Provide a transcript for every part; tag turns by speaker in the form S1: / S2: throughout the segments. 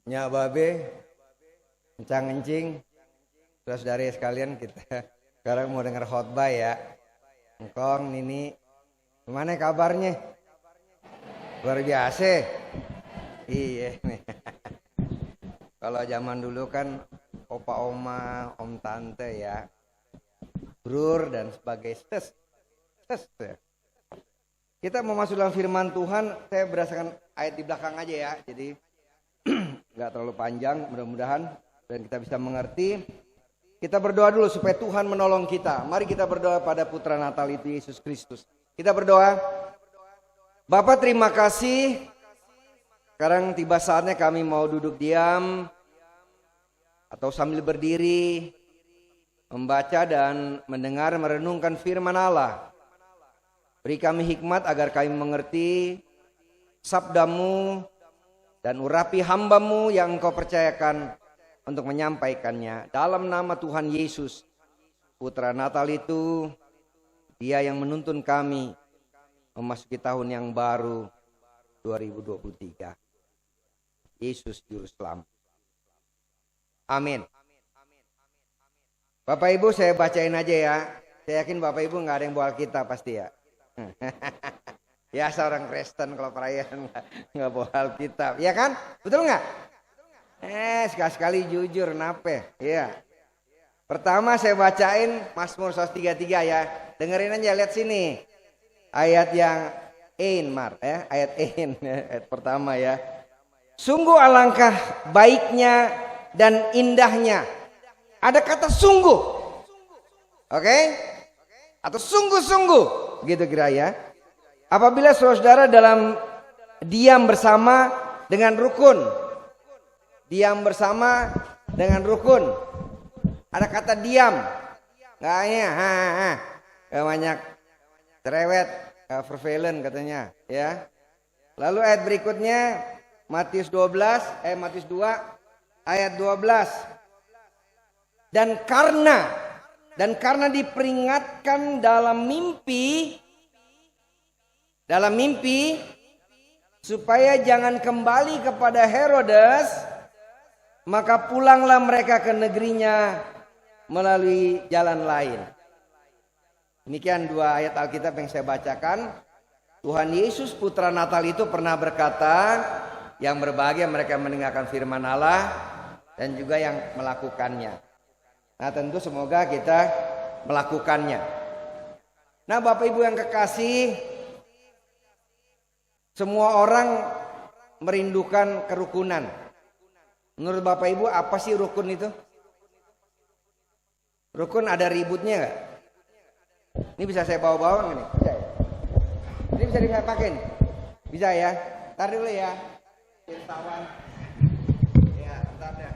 S1: Nya babe, encang-encing, saudara sekalian kita sekarang mau dengar khotbah ya. Engkong, Nini, gimana kabarnya? Luar biasa. Iya nih. Kalau zaman dulu kan opa oma, om tante ya, brur dan sebagai stes. Ya. Kita mau masuk dalam firman Tuhan, saya berdasarkan ayat di belakang aja ya. Jadi nggak terlalu panjang, mudah-mudahan dan kita bisa mengerti. Kita berdoa dulu supaya Tuhan menolong kita. Mari kita berdoa pada Putra Natal itu Yesus Kristus. Kita berdoa. Bapa, terima kasih. Sekarang tiba saatnya kami mau duduk diam atau sambil berdiri, membaca dan mendengar merenungkan firman Allah. Beri kami hikmat agar kami mengerti sabdamu dan urapi hamba-Mu yang Engkau percayakan untuk menyampaikannya. Dalam nama Tuhan Yesus, Putra Natal itu, Dia yang menuntun kami memasuki tahun yang baru 2023. Yesus Juru Selamat. Amin. Bapak Ibu, saya bacain aja ya. Saya yakin Bapak Ibu nggak ada yang bawa Alkitab pasti ya. Ya seorang Kristen kalau perayaan nggak bawa Alkitab, ya kan? Betul nggak? Sekali-sekali jujur, nape? Ya. Pertama saya bacain Mazmur 133 ya. Dengerin aja, lihat sini. Ayat yang ayat pertama ya. Sungguh alangkah baiknya dan indahnya. Ada kata sungguh. Oke? Atau sungguh-sungguh. Gitu kira ya. Apabila saudara dalam diam bersama dengan rukun. Diam bersama dengan rukun. Ada kata diam. Kayaknya banyak cerewet, vervelen katanya ya. Lalu ayat berikutnya Matius 2 ayat 12. Dan karena diperingatkan dalam mimpi supaya jangan kembali kepada Herodes, maka pulanglah mereka ke negerinya melalui jalan lain. Demikian dua ayat Alkitab yang saya bacakan. Tuhan Yesus Putra Natal itu pernah berkata, yang berbahagia mereka mendengarkan firman Allah dan juga yang melakukannya. Nah tentu semoga kita melakukannya. Nah Bapak Ibu yang kekasih, semua orang merindukan kerukunan. Menurut Bapak Ibu apa sih rukun itu? Rukun ada ributnya nggak? Ini bisa saya bawa-bawa nggak nih? Bisa ya? Ini bisa dipakai nih? Bisa ya? Ntar dulu ya. Wartawan. Ya, ntar deh.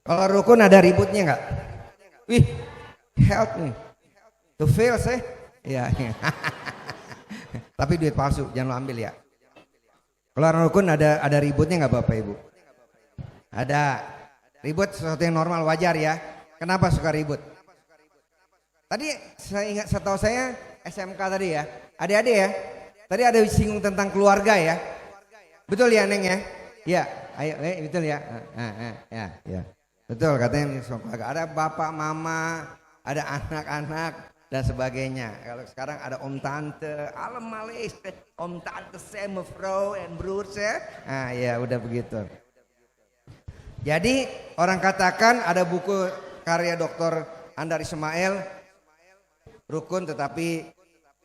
S1: Kalau rukun ada ributnya nggak? Wih, help nih. To fail sih. Ya. Tapi duit palsu, jangan lo ambil ya. Kalau rukun ada ributnya nggak Bapak Ibu? Ada. Ribut sesuatu yang normal, wajar ya. Kenapa suka ribut? Tadi saya ingat, setahu saya SMK tadi ya. Adik-adik ya. Tadi ada singgung tentang keluarga ya. Betul ya Neng ya? Ya, ayo betul ya. Ya. Betul katanya ada bapak, mama, ada anak-anak dan sebagainya. Kalau sekarang ada om tante, alemalis, om tante saya, mevrouw en broer saya. Ah ya udah begitu. Jadi orang katakan ada buku karya Dr. Andar Ismail, rukun tetapi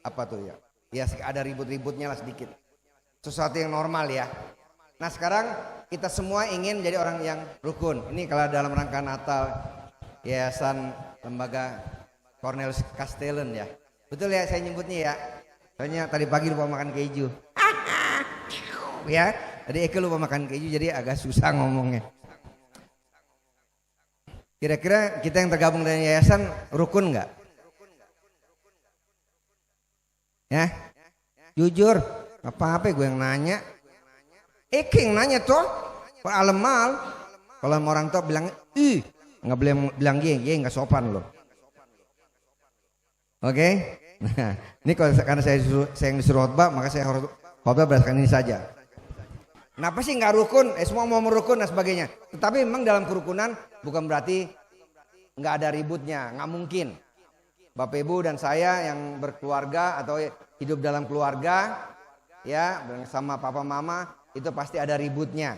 S1: apa tuh ya? Ya ada ribut-ributnya lah sedikit. Sesuatu yang normal ya. Nah sekarang kita semua ingin jadi orang yang rukun. Ini kalau dalam rangka Natal Yayasan Lembaga Cornelius Castellan ya. Betul ya saya nyebutnya ya. Soalnya tadi pagi lupa makan keju. Ya, tadi Eke lupa makan keju jadi agak susah ngomongnya. Kira-kira kita yang tergabung dengan yayasan rukun nggak? Ya, jujur, apa-apa gue yang nanya. Eke yang nanya toh, Pak Alemal. Kalau orang tua bilang, nggak boleh bilang ye nggak sopan loh. Oke, nah, ini kalau karena saya yang disuruh khotbah, maka saya harus khotbah berdasarkan ini saja. Kenapa sih nggak rukun? Semua mau merukun dan sebagainya. Tetapi memang dalam kerukunan bukan berarti nggak ada ributnya, nggak mungkin. Bapak Ibu dan saya yang berkeluarga atau hidup dalam keluarga, ya bersama papa mama itu pasti ada ributnya.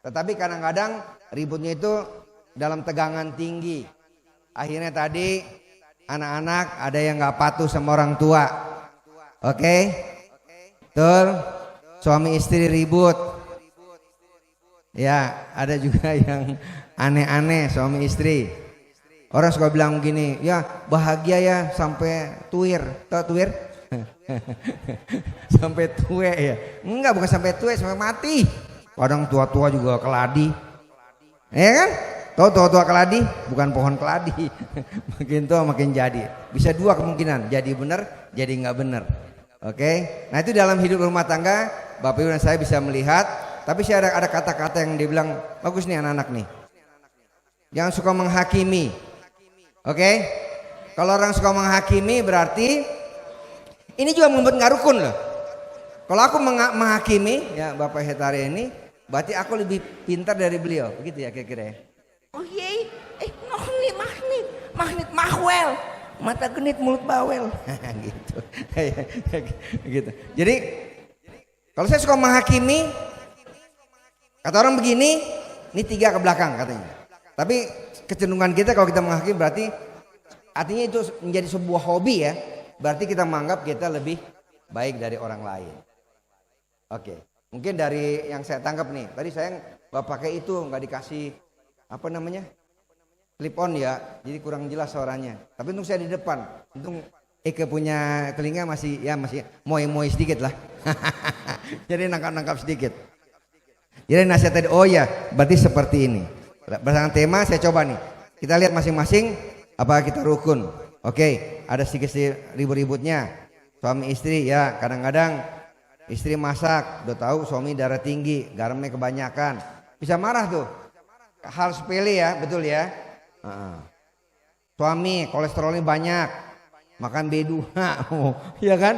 S1: Tetapi kadang-kadang ributnya itu dalam tegangan tinggi. Akhirnya tadi anak-anak ada yang nggak patuh sama orang tua, oke? Betul. Suami istri ribut. Ya, ada juga yang aneh-aneh suami istri. Orang suka bilang gini, ya bahagia ya sampai tuir. Tahu tuir? Sampai tue ya. Enggak, bukan sampai tue, sampai mati. Kadang tua-tua juga keladi. Ya kan? Tahu tua-tua keladi? Bukan pohon keladi. Makin tua makin jadi. Bisa dua kemungkinan, jadi benar, jadi nggak benar. Oke? Nah itu dalam hidup rumah tangga, Bapak Ibu dan saya bisa melihat. Tapi saya ada kata-kata yang dibilang bagus nih anak-anak nih. Jangan suka menghakimi. Oke? Kalau orang suka menghakimi berarti ini juga membuat nggak rukun loh. Kalau aku menghakimi, ya Bapak Hetari ini, berarti aku lebih pintar dari beliau, begitu ya kira-kira ya.
S2: Oh iya, magnet mahwel, mata genit mulut bawel.
S1: Gitu. Gitu. Jadi kalau saya suka menghakimi, kata orang begini, ini 3 ke belakang katanya. Tapi kecenderungan kita kalau kita menghakimi berarti artinya itu menjadi sebuah hobi ya. Berarti kita menganggap kita lebih baik dari orang lain. Oke, mungkin dari yang saya tangkap nih. Tadi saya nggak pakai itu, nggak dikasih apa namanya clip on ya, jadi kurang jelas suaranya. Tapi untung saya di depan, untung Eke punya telinga masih moy sedikit lah. Jadi nangkap sedikit. Jadi nasihat tadi, oh ya, berarti seperti ini. Berdasarkan tema saya coba nih. Kita lihat masing-masing apa kita rukun. Oke, ada sedikit ribut-ributnya. Suami istri ya kadang-kadang istri masak, udah tahu suami darah tinggi, garamnya kebanyakan. Bisa marah tuh. Hal sepele ya, betul ya. Suami kolesterolnya banyak, makan B2, ya kan?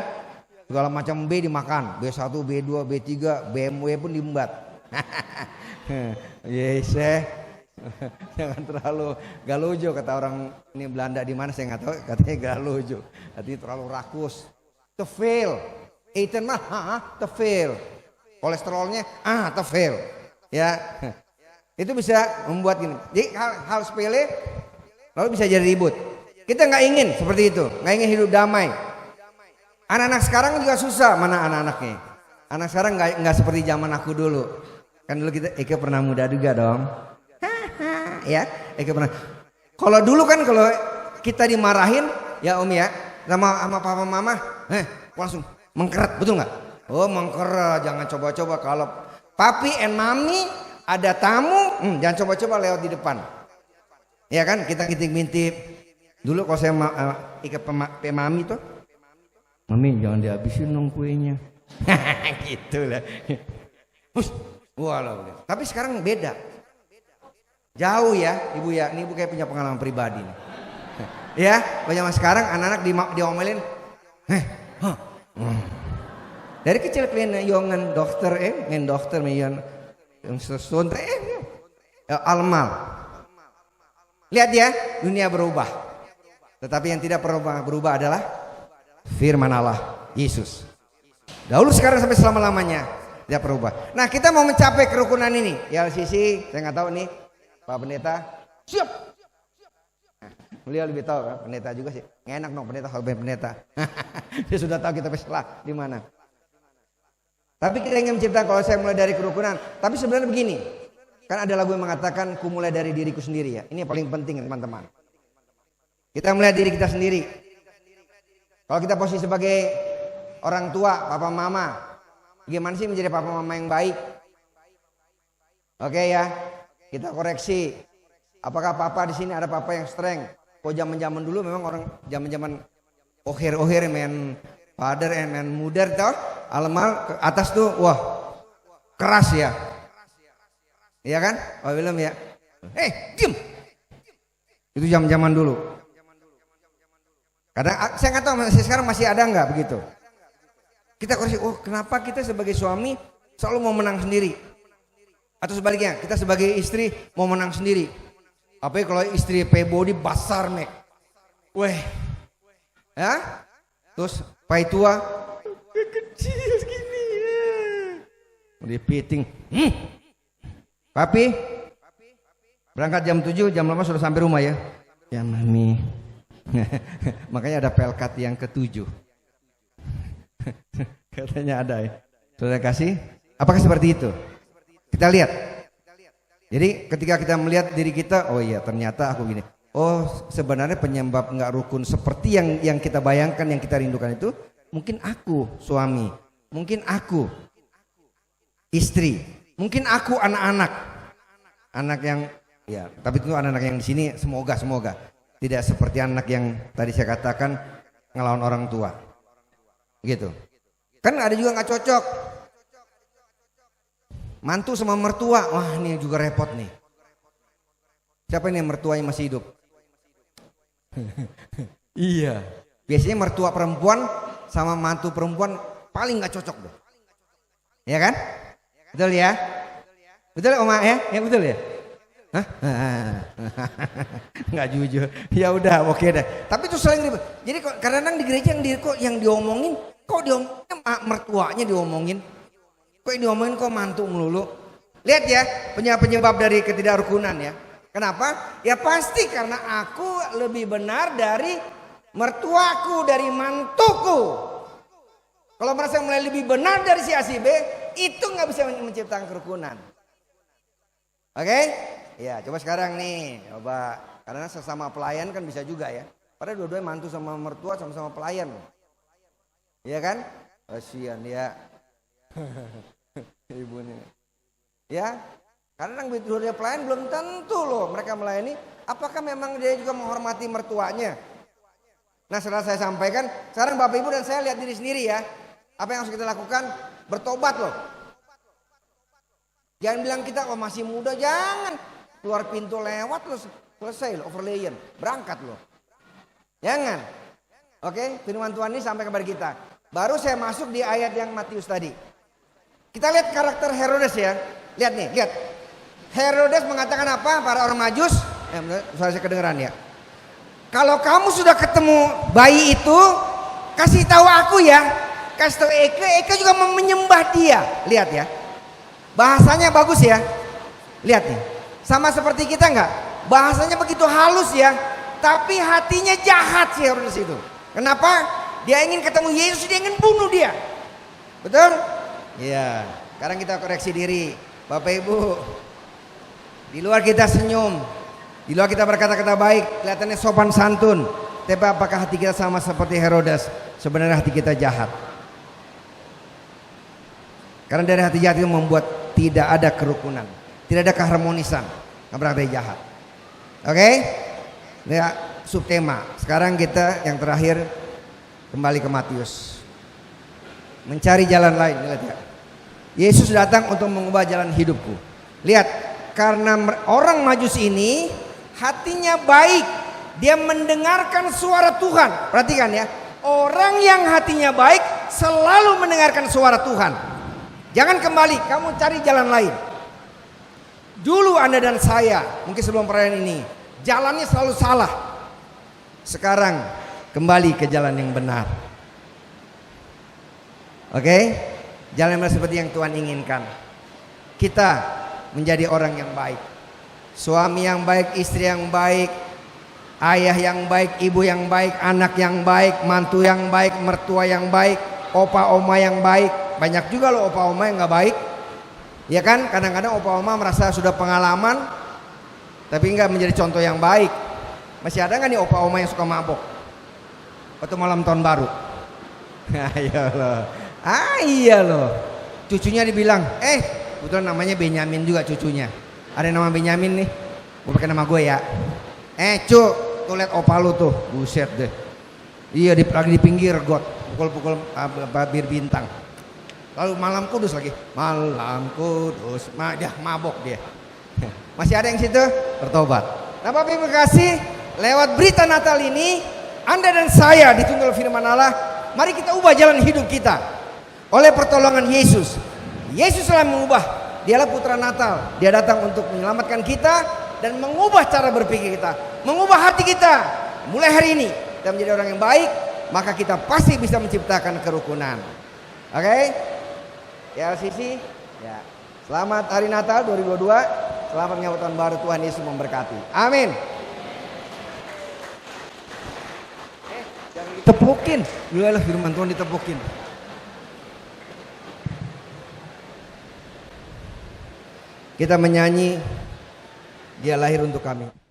S1: Segala macam B dimakan, B1, B2, B3, BMW pun diembat. Yes, jangan terlalu galojo kata orang ini Belanda di mana saya nggak tahu, katanya galojo, artinya terlalu rakus. Te fail, eten mah, te fail. Kolesterolnya te fail, ya. Itu bisa membuat gini. Jadi hal sepele lalu bisa jadi ribut. Kita nggak ingin seperti itu, nggak ingin hidup damai. Anak-anak sekarang juga susah, mana anak-anaknya? Anak sekarang nggak seperti zaman aku dulu. Kan dulu Eke pernah muda juga dong. Ya, Eke pernah. Kalau dulu kan kalau kita dimarahin ya Om ya sama papa mama, langsung mengkeret, betul nggak? Oh mengkeret, jangan coba-coba kalau papi and mami ada tamu, jangan coba-coba lewat di depan. Ya kan kita ngintip-ngintip. Dulu kalau saya Eke mami tuh, mami jangan dihabisin dong kuenya. Gitu lah. Walau. Tapi sekarang beda. Jauh ya ibu ya, ini ibu kayak punya pengalaman pribadi nih. Ya, zaman sekarang anak-anak diomelin. Dari kecil kalian yongan dokter ngen dokter meyon yang sesuatu almal. Lihat ya, dunia berubah. Tetapi yang tidak pernah berubah adalah firman Allah, Yesus. Dahulu sekarang sampai selama-lamanya tidak berubah. Nah, kita mau mencapai kerukunan ini. Ya sisi, saya nggak tahu nih. Pak Pendeta, siap. Beliau lebih tahu kan, pendeta juga sih. Nggak enak dong pendeta kalau pendeta. Dia sudah tahu kita salah di mana. Tapi kita ingin menciptakan kalau saya mulai dari kerukunan. Tapi sebenarnya begini, kan ada lagu yang mengatakan ku mulai dari diriku sendiri ya. Ini yang paling penting teman-teman. Kita melihat diri kita sendiri. Kalau kita posisi sebagai orang tua, papa mama, gimana sih menjadi papa mama yang baik? Oke ya. Kita koreksi, apakah papa di sini ada papa yang streng? Kok zaman-zaman dulu memang orang zaman-zaman ohir main father and main mother tau, alamal ke atas tuh, wah keras ya, iya kan? Oh belum ya? Diam. Itu zaman-zaman dulu. Kadang saya nggak tahu sekarang masih ada nggak begitu? Kita koreksi, oh kenapa kita sebagai suami selalu mau menang sendiri. Atau sebaliknya, kita sebagai istri mau menang sendiri. Apalagi kalau istri pebodi basar mek. Weh. Ya? Terus pai tua kecil segini. Dia piting. Papi, berangkat jam 7, jam 8 sudah sampai rumah ya. Ya mami. Makanya ada pelkat yang ke-7. Katanya ada ya. Sudah kasih? Apakah seperti itu? Kita lihat. Jadi ketika kita melihat diri kita, oh iya ternyata aku gini. Oh sebenarnya penyebab nggak rukun seperti yang kita bayangkan, yang kita rindukan itu mungkin aku suami, mungkin aku istri, mungkin aku anak-anak, anak yang ya. Tapi itu anak-anak yang di sini semoga tidak seperti anak yang tadi saya katakan ngelawan orang tua, gitu. Kan ada juga nggak cocok. Mantu sama mertua, wah ini juga repot nih. Siapa ini mertuanya masih hidup? Iya. Biasanya mertua perempuan sama mantu perempuan paling nggak cocok deh. Ya kan? Betul ya? Betul Oma ya? Ya betul ya? Hah? Nggak jujur. Ya udah oke deh. Tapi itu sering ribet. Jadi kadang-kadang di gereja yang diomongin, kok diomongin mertuanya diomongin. Kok yang diomongin kok mantu melulu. Lihat ya penyebab dari ketidakrukunan ya. Kenapa? Ya pasti karena aku lebih benar dari mertuaku, dari mantuku. Kalau merasa mulai lebih benar dari si A si B, itu nggak bisa menciptakan kerukunan. Oke? Ya coba sekarang nih, coba karena sesama pelayan kan bisa juga ya. Padahal dua-duanya mantu sama mertua sama-sama pelayan loh. Iya kan? Kasihan ya. Ibunya. Ya, karena yang dua pelayan belum tentu loh mereka melayani. Apakah memang dia juga menghormati mertuanya? Nah setelah saya sampaikan, sekarang Bapak Ibu dan saya lihat diri sendiri ya. Apa yang harus kita lakukan? Bertobat loh. Jangan bilang kita oh masih muda, jangan. Keluar pintu lewat loh, selesai loh, overlayan, berangkat loh. Jangan. Oke, firman Tuhan ini sampai kepada kita. Baru saya masuk di ayat yang Matius tadi. Kita lihat karakter Herodes ya. Lihat nih, lihat. Herodes mengatakan apa? Para orang Majus. Suara saya kedengeran ya. Kalau kamu sudah ketemu bayi itu, kasih tahu aku ya. Kasih tahu Eke juga menyembah dia. Lihat ya. Bahasanya bagus ya. Lihat nih. Sama seperti kita enggak? Bahasanya begitu halus ya. Tapi hatinya jahat sih Herodes itu. Kenapa? Dia ingin ketemu Yesus, dia ingin bunuh dia. Betul? Iya, sekarang kita koreksi diri, Bapak Ibu. Di luar kita senyum, di luar kita berkata-kata baik, kelihatannya sopan santun. Tapi apakah hati kita sama seperti Herodes? Sebenarnya hati kita jahat. Karena dari hati jahat itu membuat tidak ada kerukunan, tidak ada keharmonisan, berarti jahat. Oke? Ya, subtema. Sekarang kita yang terakhir kembali ke Matius. Mencari jalan lain, lihat ya. Yesus datang untuk mengubah jalan hidupku. Lihat, karena orang Majus ini hatinya baik, dia mendengarkan suara Tuhan. Perhatikan ya, orang yang hatinya baik selalu mendengarkan suara Tuhan. Jangan kembali, kamu cari jalan lain. Dulu Anda dan saya, mungkin sebelum perayaan ini, jalannya selalu salah. Sekarang kembali ke jalan yang benar. Oke? Jalan yang benar seperti yang Tuhan inginkan. Kita menjadi orang yang baik. Suami yang baik, istri yang baik, ayah yang baik, ibu yang baik, anak yang baik, mantu yang baik, mertua yang baik, opa oma yang baik. Banyak juga loh opa oma yang gak baik. Ya kan? Kadang-kadang opa oma merasa sudah pengalaman, tapi gak menjadi contoh yang baik. Masih ada gak nih opa oma yang suka mabok waktu malam tahun baru? Ayo loh. Iya loh. Cucunya dibilang, kebetulan namanya Benyamin juga cucunya. Ada nama Benyamin nih. Gue pakai nama gue ya. Cuk, tuh lihat opa lu tuh. Buset deh. Iya lagi di pinggir got. Pukul-pukul bir bintang. Lalu malam kudus lagi. Malam kudus. Dah mabok dia. Masih ada yang situ? Bertobat. Nah Bapak Ibu kasih, lewat berita Natal ini, Anda dan saya dituntun oleh firman Allah. Mari kita ubah jalan hidup kita oleh pertolongan Yesus. Yesus telah mengubah. Dialah putra Natal. Dia datang untuk menyelamatkan kita dan mengubah cara berpikir kita, mengubah hati kita. Mulai hari ini kita menjadi orang yang baik, maka kita pasti bisa menciptakan kerukunan. Oke? Ya LCC, ya. Selamat hari Natal 2022. Selamat menyambut tahun baru. Tuhan Yesus memberkati. Amin. Jangan ditepukin. Dulu firman Tuhan ditepukin. Kita menyanyi, Dia lahir untuk kami.